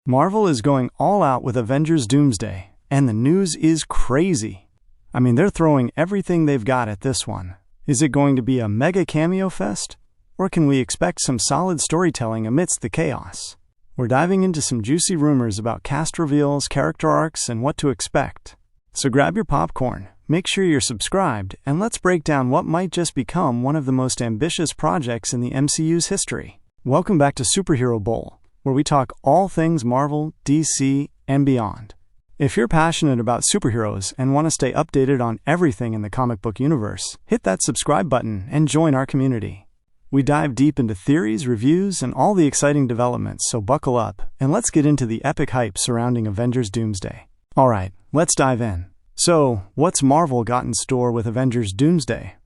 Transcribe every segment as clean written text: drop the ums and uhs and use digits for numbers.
Marvel is going all out with Avengers Doomsday, and the news is crazy. I mean, they're throwing everything they've got at this one. Is it going to be a mega cameo fest? Or can we expect some solid storytelling amidst the chaos? We're diving into some juicy rumors about cast reveals, character arcs, and what to expect. So grab your popcorn, make sure you're subscribed, and let's break down what might just become one of the most ambitious projects in the MCU's history. Welcome back to Superhero Bowl, where we talk all things Marvel, DC, and beyond. If you're passionate about superheroes and want to stay updated on everything in the comic book universe, hit that subscribe button and join our community. We dive deep into theories, reviews, and all the exciting developments, so buckle up and let's get into the epic hype surrounding Avengers Doomsday. Alright, let's dive in. So, what's Marvel got in store with Avengers Doomsday?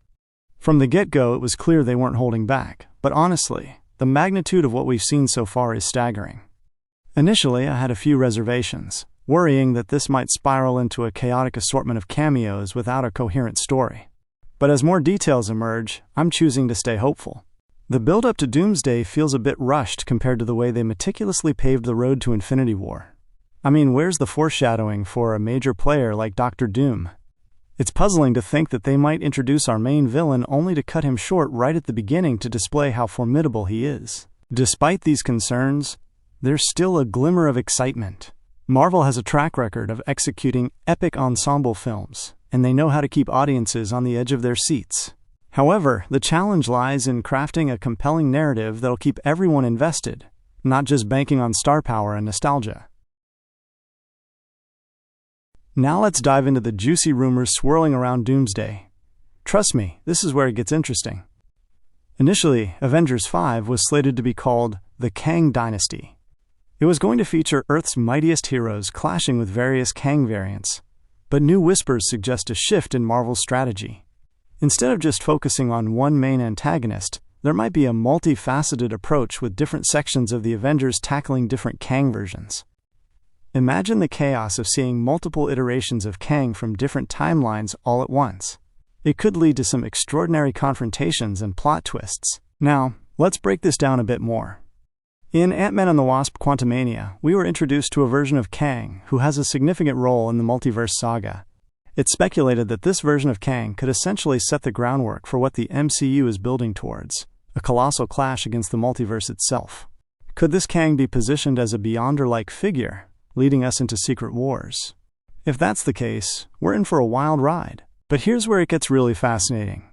From the get-go, it was clear they weren't holding back, but honestly, the magnitude of what we've seen so far is staggering. Initially, I had a few reservations, worrying that this might spiral into a chaotic assortment of cameos without a coherent story. But as more details emerge, I'm choosing to stay hopeful. The build-up to Doomsday feels a bit rushed compared to the way they meticulously paved the road to Infinity War. I mean, where's the foreshadowing for a major player like Dr. Doom? It's puzzling to think that they might introduce our main villain only to cut him short right at the beginning to display how formidable he is. Despite these concerns, there's still a glimmer of excitement. Marvel has a track record of executing epic ensemble films, and they know how to keep audiences on the edge of their seats. However, the challenge lies in crafting a compelling narrative that'll keep everyone invested, not just banking on star power and nostalgia. Now let's dive into the juicy rumors swirling around Doomsday. Trust me, this is where it gets interesting. Initially, Avengers 5 was slated to be called the Kang Dynasty. It was going to feature Earth's mightiest heroes clashing with various Kang variants, but new whispers suggest a shift in Marvel's strategy. Instead of just focusing on one main antagonist, there might be a multifaceted approach with different sections of the Avengers tackling different Kang versions. Imagine the chaos of seeing multiple iterations of Kang from different timelines all at once. It could lead to some extraordinary confrontations and plot twists. Now, let's break this down a bit more. In Ant-Man and the Wasp: Quantumania, we were introduced to a version of Kang who has a significant role in the multiverse saga. It's speculated that this version of Kang could essentially set the groundwork for what the MCU is building towards, a colossal clash against the multiverse itself. Could this Kang be positioned as a Beyonder-like figure, leading us into Secret Wars? If that's the case, we're in for a wild ride. But here's where it gets really fascinating.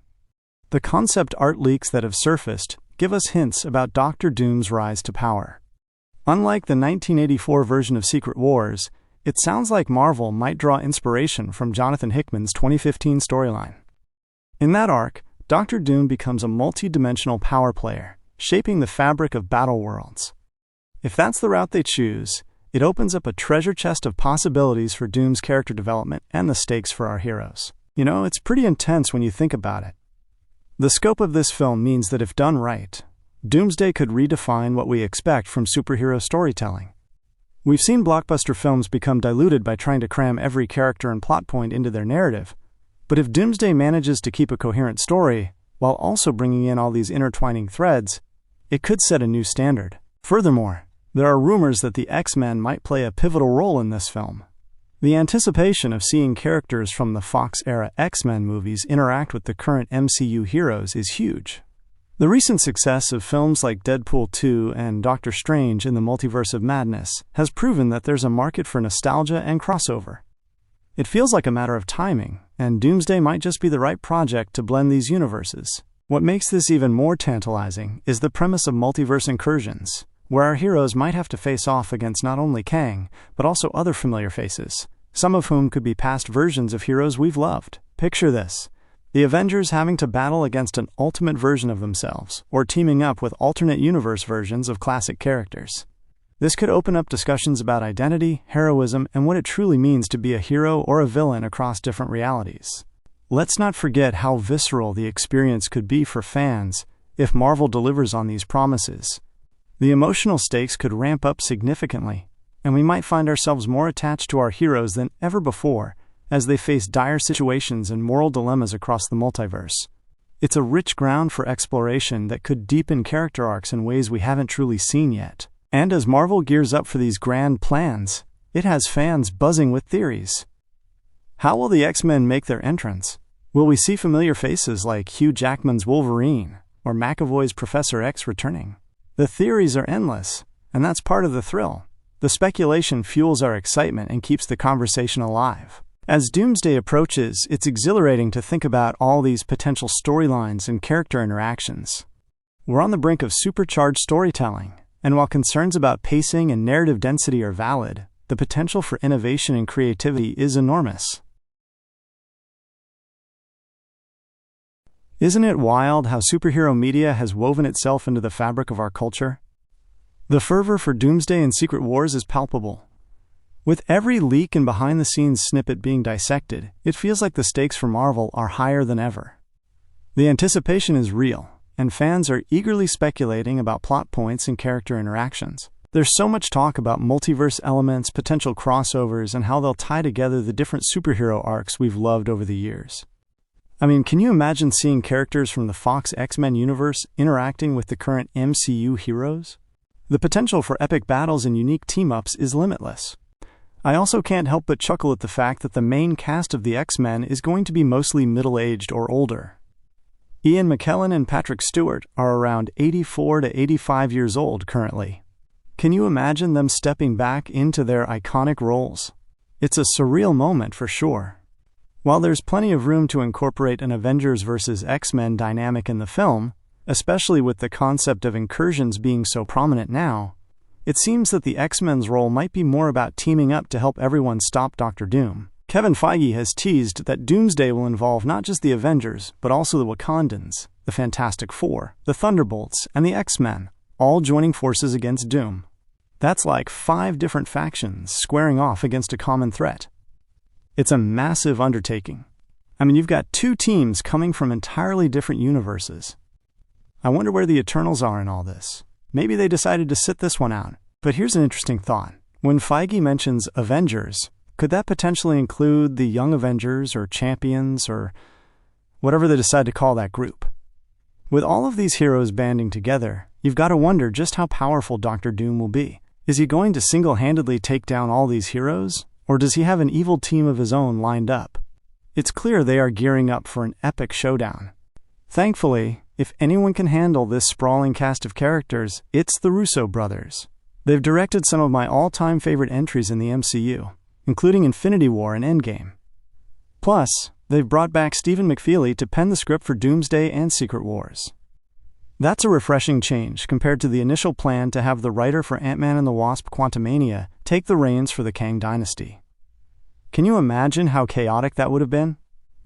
The concept art leaks that have surfaced give us hints about Dr. Doom's rise to power. Unlike the 1984 version of Secret Wars, it sounds like Marvel might draw inspiration from Jonathan Hickman's 2015 storyline. In that arc, Dr. Doom becomes a multi-dimensional power player, shaping the fabric of battle worlds. If that's the route they choose, it opens up a treasure chest of possibilities for Doom's character development and the stakes for our heroes. You know, it's pretty intense when you think about it. The scope of this film means that if done right, Doomsday could redefine what we expect from superhero storytelling. We've seen blockbuster films become diluted by trying to cram every character and plot point into their narrative, but if Doomsday manages to keep a coherent story, while also bringing in all these intertwining threads, it could set a new standard. Furthermore, there are rumors that the X-Men might play a pivotal role in this film. The anticipation of seeing characters from the Fox-era X-Men movies interact with the current MCU heroes is huge. The recent success of films like Deadpool 2 and Doctor Strange in the Multiverse of Madness has proven that there's a market for nostalgia and crossover. It feels like a matter of timing, and Doomsday might just be the right project to blend these universes. What makes this even more tantalizing is the premise of multiverse incursions, where our heroes might have to face off against not only Kang, but also other familiar faces, some of whom could be past versions of heroes we've loved. Picture this: the Avengers having to battle against an ultimate version of themselves, or teaming up with alternate universe versions of classic characters. This could open up discussions about identity, heroism, and what it truly means to be a hero or a villain across different realities. Let's not forget how visceral the experience could be for fans if Marvel delivers on these promises. The emotional stakes could ramp up significantly, and we might find ourselves more attached to our heroes than ever before as they face dire situations and moral dilemmas across the multiverse. It's a rich ground for exploration that could deepen character arcs in ways we haven't truly seen yet. And as Marvel gears up for these grand plans, it has fans buzzing with theories. How will the X-Men make their entrance? Will we see familiar faces like Hugh Jackman's Wolverine or McAvoy's Professor X returning? The theories are endless, and that's part of the thrill. The speculation fuels our excitement and keeps the conversation alive. As Doomsday approaches, it's exhilarating to think about all these potential storylines and character interactions. We're on the brink of supercharged storytelling, and while concerns about pacing and narrative density are valid, the potential for innovation and creativity is enormous. Isn't it wild how superhero media has woven itself into the fabric of our culture? The fervor for Doomsday and Secret Wars is palpable. With every leak and behind-the-scenes snippet being dissected, it feels like the stakes for Marvel are higher than ever. The anticipation is real, and fans are eagerly speculating about plot points and character interactions. There's so much talk about multiverse elements, potential crossovers, and how they'll tie together the different superhero arcs we've loved over the years. I mean, can you imagine seeing characters from the Fox X-Men universe interacting with the current MCU heroes? The potential for epic battles and unique team-ups is limitless. I also can't help but chuckle at the fact that the main cast of the X-Men is going to be mostly middle-aged or older. Ian McKellen and Patrick Stewart are around 84 to 85 years old currently. Can you imagine them stepping back into their iconic roles? It's a surreal moment for sure. While there's plenty of room to incorporate an Avengers vs. X-Men dynamic in the film, especially with the concept of incursions being so prominent now, it seems that the X-Men's role might be more about teaming up to help everyone stop Dr. Doom. Kevin Feige has teased that Doomsday will involve not just the Avengers, but also the Wakandans, the Fantastic Four, the Thunderbolts, and the X-Men, all joining forces against Doom. That's like 5 different factions squaring off against a common threat. It's a massive undertaking. I mean, you've got 2 teams coming from entirely different universes. I wonder where the Eternals are in all this. Maybe they decided to sit this one out. But here's an interesting thought. When Feige mentions Avengers, could that potentially include the Young Avengers or Champions or whatever they decide to call that group? With all of these heroes banding together, you've got to wonder just how powerful Dr. Doom will be. Is he going to single-handedly take down all these heroes, or does he have an evil team of his own lined up? It's clear they are gearing up for an epic showdown. Thankfully, if anyone can handle this sprawling cast of characters, it's the Russo brothers. They've directed some of my all-time favorite entries in the MCU, including Infinity War and Endgame. Plus, they've brought back Stephen McFeely to pen the script for Doomsday and Secret Wars. That's a refreshing change compared to the initial plan to have the writer for Ant-Man and the Wasp: Quantumania take the reins for the Kang Dynasty. Can you imagine how chaotic that would have been?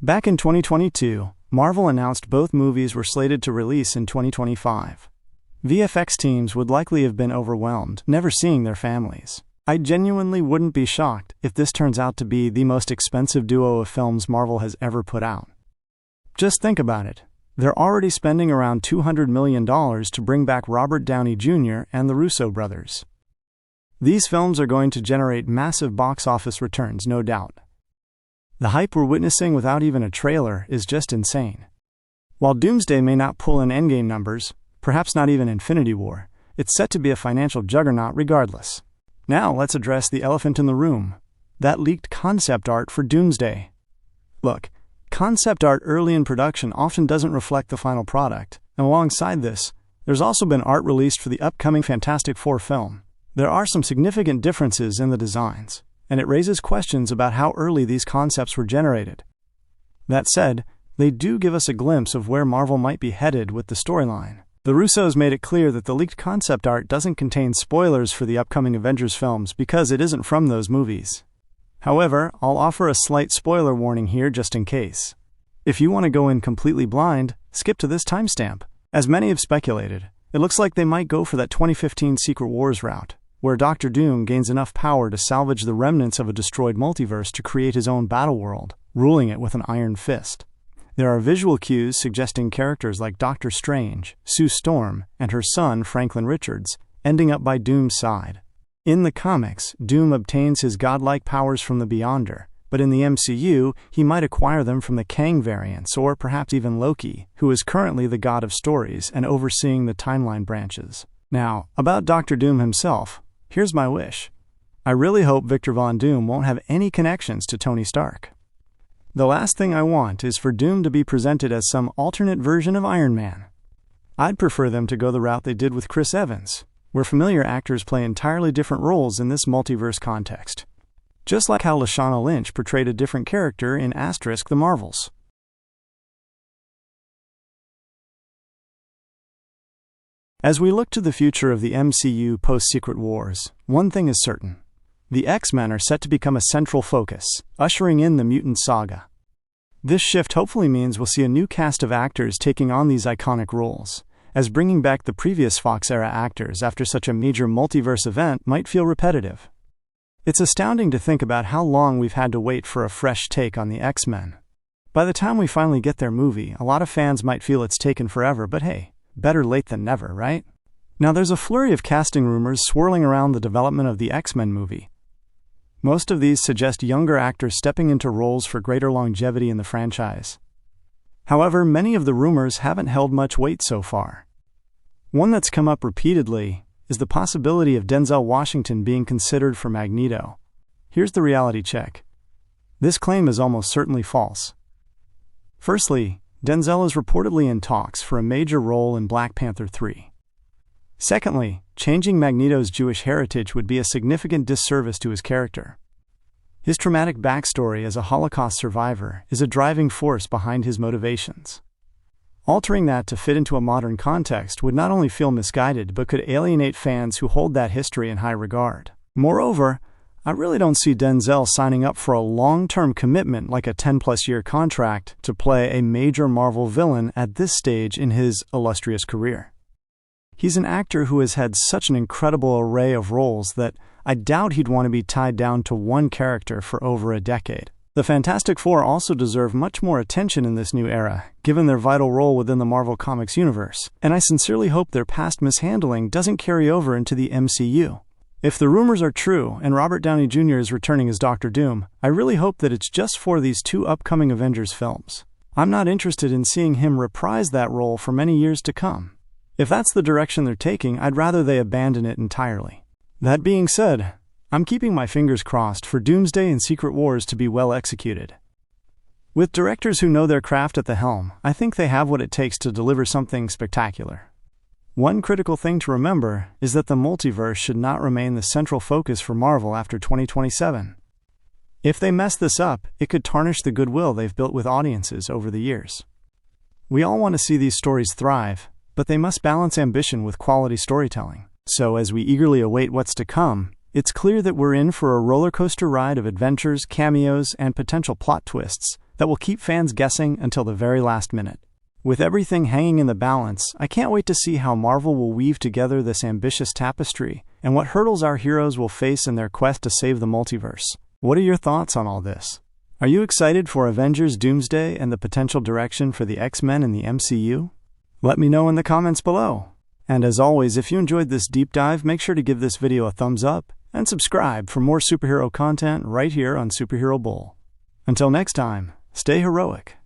Back in 2022, Marvel announced both movies were slated to release in 2025. VFX teams would likely have been overwhelmed, never seeing their families. I genuinely wouldn't be shocked if this turns out to be the most expensive duo of films Marvel has ever put out. Just think about it. They're already spending around $200 million to bring back Robert Downey Jr. and the Russo brothers. These films are going to generate massive box office returns, no doubt. The hype we're witnessing without even a trailer is just insane. While Doomsday may not pull in Endgame numbers, perhaps not even Infinity War, it's set to be a financial juggernaut regardless. Now let's address the elephant in the room, that leaked concept art for Doomsday. Look, concept art early in production often doesn't reflect the final product, and alongside this, there's also been art released for the upcoming Fantastic Four film. There are some significant differences in the designs, and it raises questions about how early these concepts were generated. That said, they do give us a glimpse of where Marvel might be headed with the storyline. The Russos made it clear that the leaked concept art doesn't contain spoilers for the upcoming Avengers films because it isn't from those movies. However, I'll offer a slight spoiler warning here just in case. If you want to go in completely blind, skip to this timestamp. As many have speculated, it looks like they might go for that 2015 Secret Wars route, where Dr. Doom gains enough power to salvage the remnants of a destroyed multiverse to create his own battle world, ruling it with an iron fist. There are visual cues suggesting characters like Doctor Strange, Sue Storm, and her son, Franklin Richards, ending up by Doom's side. In the comics, Doom obtains his godlike powers from the Beyonder, but in the MCU, he might acquire them from the Kang variants or perhaps even Loki, who is currently the god of stories and overseeing the timeline branches. Now, about Dr. Doom himself, here's my wish. I really hope Victor Von Doom won't have any connections to Tony Stark. The last thing I want is for Doom to be presented as some alternate version of Iron Man. I'd prefer them to go the route they did with Chris Evans, where familiar actors play entirely different roles in this multiverse context. Just like how Lashana Lynch portrayed a different character in *The Marvels. As we look to the future of the MCU post-Secret Wars, one thing is certain. The X-Men are set to become a central focus, ushering in the mutant saga. This shift hopefully means we'll see a new cast of actors taking on these iconic roles, as bringing back the previous Fox-era actors after such a major multiverse event might feel repetitive. It's astounding to think about how long we've had to wait for a fresh take on the X-Men. By the time we finally get their movie, a lot of fans might feel it's taken forever, but hey, better late than never, right? Now there's a flurry of casting rumors swirling around the development of the X-Men movie. Most of these suggest younger actors stepping into roles for greater longevity in the franchise. However, many of the rumors haven't held much weight so far. One that's come up repeatedly is the possibility of Denzel Washington being considered for Magneto. Here's the reality check. This claim is almost certainly false. Firstly, Denzel is reportedly in talks for a major role in Black Panther 3. Secondly, changing Magneto's Jewish heritage would be a significant disservice to his character. His traumatic backstory as a Holocaust survivor is a driving force behind his motivations. Altering that to fit into a modern context would not only feel misguided but could alienate fans who hold that history in high regard. Moreover, I really don't see Denzel signing up for a long-term commitment like a 10-plus-year contract to play a major Marvel villain at this stage in his illustrious career. He's an actor who has had such an incredible array of roles that I doubt he'd want to be tied down to one character for over a decade. The Fantastic Four also deserve much more attention in this new era, given their vital role within the Marvel Comics universe, and I sincerely hope their past mishandling doesn't carry over into the MCU. If the rumors are true and Robert Downey Jr. is returning as Dr. Doom, I really hope that it's just for these 2 upcoming Avengers films. I'm not interested in seeing him reprise that role for many years to come. If that's the direction they're taking, I'd rather they abandon it entirely. That being said, I'm keeping my fingers crossed for Doomsday and Secret Wars to be well executed. With directors who know their craft at the helm, I think they have what it takes to deliver something spectacular. One critical thing to remember is that the multiverse should not remain the central focus for Marvel after 2027. If they mess this up, it could tarnish the goodwill they've built with audiences over the years. We all want to see these stories thrive, but they must balance ambition with quality storytelling. So as we eagerly await what's to come, it's clear that we're in for a roller coaster ride of adventures, cameos, and potential plot twists that will keep fans guessing until the very last minute. With everything hanging in the balance, I can't wait to see how Marvel will weave together this ambitious tapestry and what hurdles our heroes will face in their quest to save the multiverse. What are your thoughts on all this? Are you excited for Avengers Doomsday and the potential direction for the X-Men in the MCU? Let me know in the comments below. And as always, if you enjoyed this deep dive, make sure to give this video a thumbs up and subscribe for more superhero content right here on Superhero Bull. Until next time, stay heroic.